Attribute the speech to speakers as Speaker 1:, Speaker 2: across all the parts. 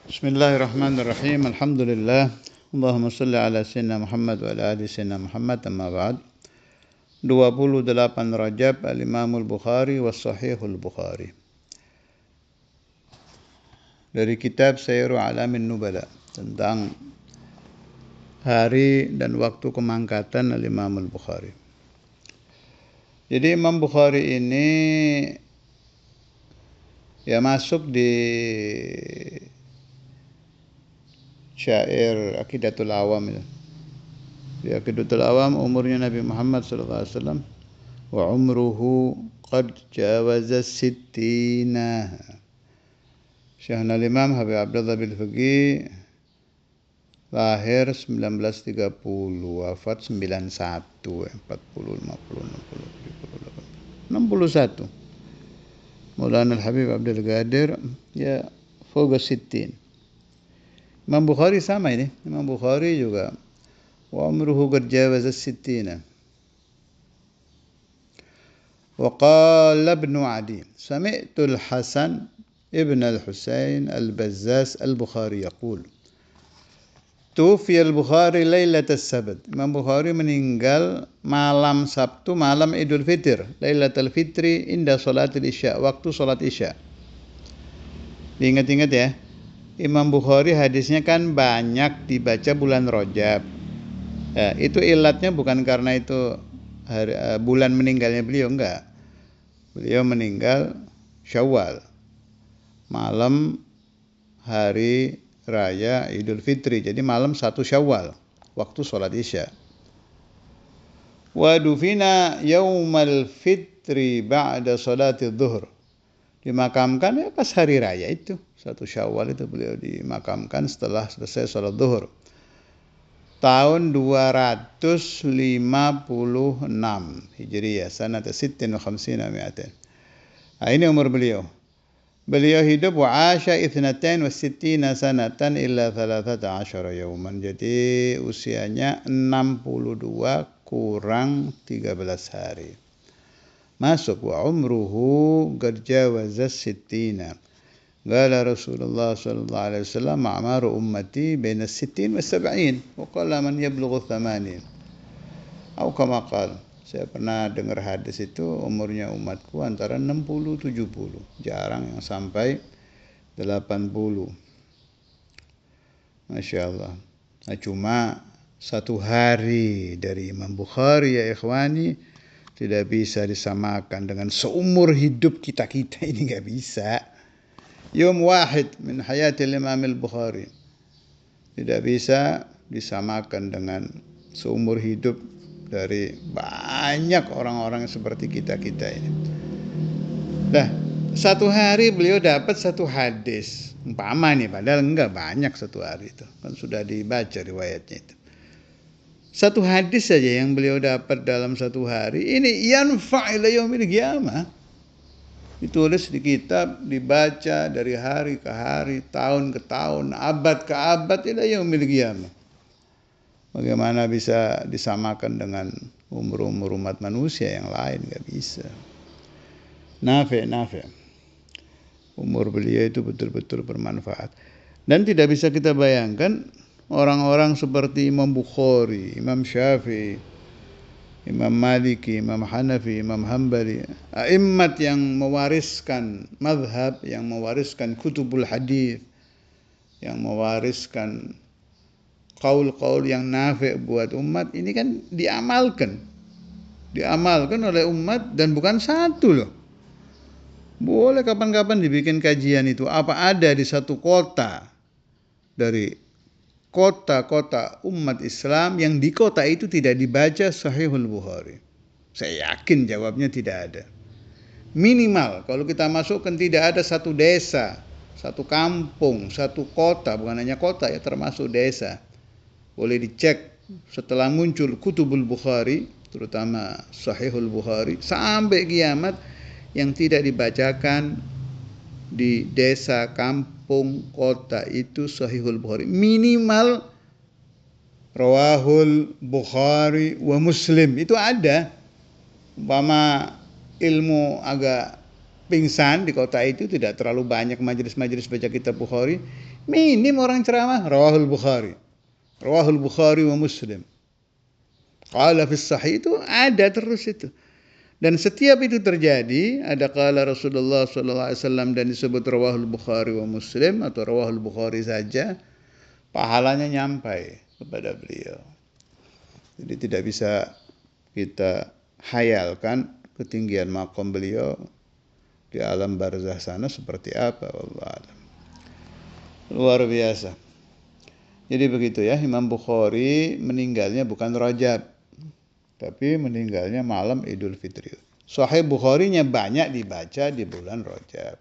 Speaker 1: Bismillahirrahmanirrahim. Alhamdulillah. Allahumma salli ala sayyidina Muhammad wa ala ali sayyidina Muhammad, amma ba'd. 28 Rajab Al-Imamul Bukhari wa Sahihul Bukhari. Dari kitab Sayru Alamin Nubala tentang hari dan waktu kemangkatan Al-Imamul Bukhari. Jadi Imam Bukhari ini ya masuk di syair Aqidatul Awam itu. Di Aqidatul Awam umurnya Nabi Muhammad SAW wa umruhu qad jawaza sittina. Syekhna Imam Habib Abdullah bin Faqih lahir 1930, wafat 91, 40, 50, 60, 70, 80, 61. Maulana Al-Habib Abdul Qadir ya fawqa sittin. Imam Bukhari sama ini. Imam Bukhari juga wa umruhu qad jawaza sittina. Wa qala Ibn Adi sami'tu al-Hasan ibn al-Husain al-Bazzaz al-Bukhari yaqul tufiya al-Bukhari lailatul sabt. Imam Bukhari meninggal malam Sabtu, malam Idul Fitr, Lailatul Fitri inda salatil Isya, waktu salat Isya. Diingat-ingat ya. Imam Bukhari hadisnya kan banyak dibaca bulan Rajab. Ya, itu ilatnya bukan karena itu bulan meninggalnya beliau, enggak. Beliau meninggal Syawal, malam hari raya Idul Fitri. Jadi malam 1 Syawal, waktu sholat Isya. Wa dufina yaumal fitri ba'da sholatid dhuhr. Dimakamkan ya pas hari raya itu, 1 Syawal itu beliau dimakamkan setelah selesai sholat zuhur. Tahun 256 Hijriyah, sanata 56 mi'atain. Nah, ini umur beliau. Beliau hidup wa asya 62 sanatan illa 13 yauman. Jadi usianya 62 kurang 13 hari. Masuk wa umruhu qad jawaza sittina. Qala Rasulullah sallallahu alaihi wasallam a'maru ummati baina sittin wa sab'in wa qala man yablughu 80. Atau kama qala. Saya pernah dengar hadis itu umurnya umatku antara 60 70. Jarang yang sampai 80. Masya Allah. Nah, cuma satu hari dari Imam Bukhari ya ikhwani tidak bisa disamakan dengan seumur hidup kita ini, nggak bisa. Yom wahid min hayatil Imam al-Bukhari tidak bisa disamakan dengan seumur hidup dari banyak orang-orang seperti kita ini. Nah, satu hari beliau dapat satu hadis, umpama nih, padahal enggak banyak satu hari itu, kan sudah dibaca riwayatnya itu. Satu hadis saja yang beliau dapat dalam satu hari ini yanfa' ila yaumil qiyamah. Ditulis di kitab, dibaca dari hari ke hari, tahun ke tahun, abad ke abad ila yaumil qiyamah. Bagaimana bisa disamakan dengan umur-umur umat manusia yang lain? Enggak bisa. Nafi'. Umur beliau itu betul-betul bermanfaat. Dan tidak bisa kita bayangkan orang-orang seperti Imam Bukhari, Imam Syafi'i, Imam Maliki, Imam Hanafi, Imam Hambali, a'immat yang mewariskan mazhab, yang mewariskan kutubul hadis, yang mewariskan qaul-qaul yang nafi' buat umat, ini kan diamalkan oleh umat, dan bukan satu loh. Boleh kapan-kapan dibikin kajian itu, apa ada di satu kota dari kota-kota umat Islam yang di kota itu tidak dibaca Sahihul Bukhari? Saya yakin jawabnya tidak ada. Minimal kalau kita masukkan tidak ada satu desa, satu kampung, satu kota, bukan hanya kota ya, termasuk desa. Boleh dicek setelah muncul Kutubul Bukhari, terutama Sahihul Bukhari, sampai kiamat yang tidak dibacakan di desa, kampung, kota itu Sahihul Bukhari. Minimal Rawahul Bukhari wa Muslim itu ada. Umpama ilmu agak pingsan di kota itu, tidak terlalu banyak majelis-majelis baca kitab Bukhari, minim orang ceramah rawahul Bukhari. Rawahul Bukhari wa Muslim. Qala fis sahih itu ada terus itu. Dan setiap itu terjadi, ada qala Rasulullah sallallahu alaihi wasallam dan disebut rawahul Bukhari wa Muslim atau rawahul Bukhari saja, pahalanya nyampai kepada beliau. Jadi tidak bisa kita hayalkan ketinggian makom beliau di alam barzah sana seperti apa, wallahu a'lam. Luar biasa. Jadi begitu ya, Imam Bukhari meninggalnya bukan Rajab, tapi meninggalnya malam Idul Fitri. Sahih Bukharinya banyak dibaca di bulan Rajab.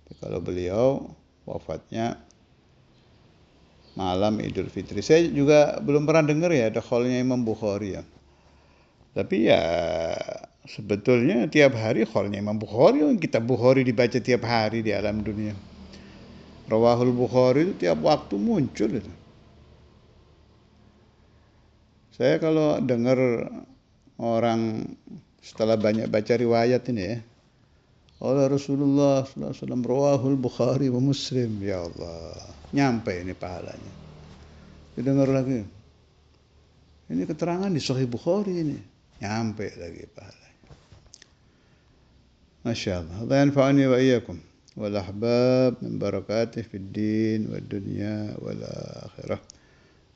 Speaker 1: Tapi kalau beliau wafatnya malam Idul Fitri. Saya juga belum pernah dengar ya ada kholnya Imam Bukhari ya. Tapi ya sebetulnya tiap hari kholnya Imam Bukhari, kitab Bukhari dibaca tiap hari di alam dunia. Rawahul Bukhari itu tiap waktu muncul itu. Saya kalau dengar orang setelah banyak baca riwayat ini ya, oleh Rasulullah SAW rawahul Bukhari wa Muslim, ya Allah, nyampe ini pahalanya. Didengar lagi, ini keterangan di Sahih Bukhari ini, nyampe lagi pahalanya. Masya Allah. Allah yanfa'ani wa iyyakum wal ahbab min barakatih fid din wad dunya wal akhirah.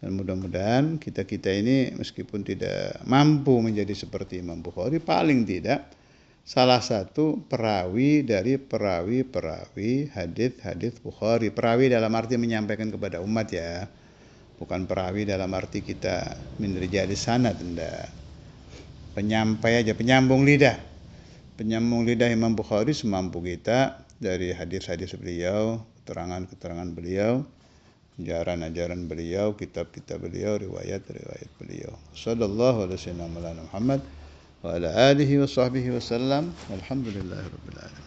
Speaker 1: Dan mudah-mudahan kita-kita ini meskipun tidak mampu menjadi seperti Imam Bukhari, paling tidak salah satu perawi dari perawi-perawi hadis-hadis Bukhari. Perawi dalam arti menyampaikan kepada umat ya. Bukan perawi dalam arti kita min rijali sanad, enggak. Penyampai aja, penyambung lidah. Penyambung lidah Imam Bukhari semampu kita dari hadis-hadis beliau, keterangan-keterangan beliau, ajaran-ajaran beliau, kitab-kitab beliau, riwayat-riwayat beliau. Sallallahu alaihi wasallam Muhammad wa ala alihi wa sahbihi wasallam. Walhamdulillahirabbil alamin.